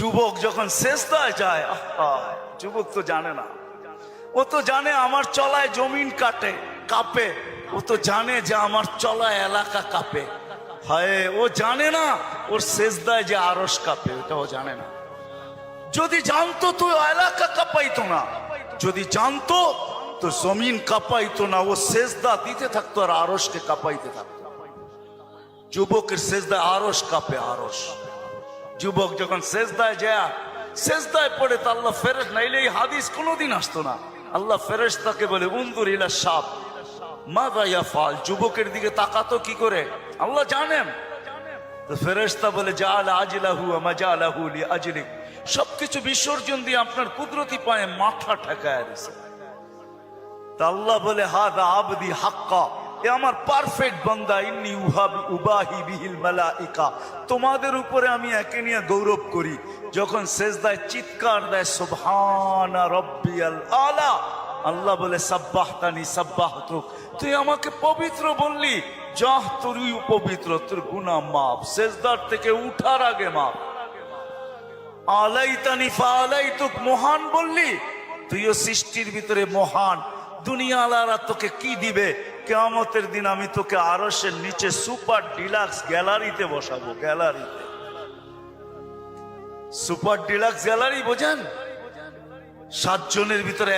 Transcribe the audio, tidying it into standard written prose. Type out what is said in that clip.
যুবক যখন সেজদায় যায়, যুবক তো জানে না, ও তো জানে আমার চলায় জমিন কাঁপে, ও তো জানে যে আমার চলায় এলাকা কাঁপে। হায়, ও জানে না ওর সেজদায় যে আরশ কাঁপে, ওটা ও জানে না। যদি জানতো তো এলাকা কাঁপাইতো না, যদি জানতো তো জমিন কাঁপাইতো না, ও সেজদা দিতে থাকতো আর আরশকে কাঁপাইতে থাকতো। যুবকের সেজদায় আরশ কাঁপে, আরশ। যুবক যখন সেজদায় যায়, সেজদায় পড়ে তা আল্লাহ ফেরেশতা, নাইলে এই হাদিস কোনোদিন আসতো না। আল্লাহ ফেরেশতাকে বলে উনজুর ইলা শাব মাযা ইয়াফআল, যুবকের দিকে তাকাতো কি করে আল্লাহ জানেন। তো ফেরেশতা বলে জাআল আজলাহু ওয়া মাজালাহু লিআজলিক, সবকিছু বিসর্জন দিয়ে আপনার কুদরতি পায়ে মাথা ঠেকায় দিয়েছে। তা আল্লাহ বলে হাদা আবদি হাক্কা, এ আমার পারফেক্ট বান্দা, ইন্নী উবাহি বিহিল মালাইকা, তোমাদের উপরে আমি একে নিয়ে গৌরব করি। যখন সেজদায় চিৎকার দেয় সুবহানা রাব্বিয়াল আলা, আল্লাহ বলে সাব্বাহতানি সাব্বাহতুক, তুই আমাকে পবিত্র বললি, যাহ তুই পবিত্র, তোর গুনাহ মাফ, সেজদার থেকে উঠার আগে মাফ। আলাইতানি ফাআলাইতুক, মহান বললি, তুইও সৃষ্টির ভিতরে মহান। দুনিয়াওয়ালারা তোকে কি দিবে? কিয়ামতের দিন আমি তোকে আরশের নিচে সুপার ডিলাক্স গ্যালারিতে বসাবো। গ্যালারিতে, সুপার ডিলাক্স গ্যালারি বোঝেন? 7 জনের ভিতরে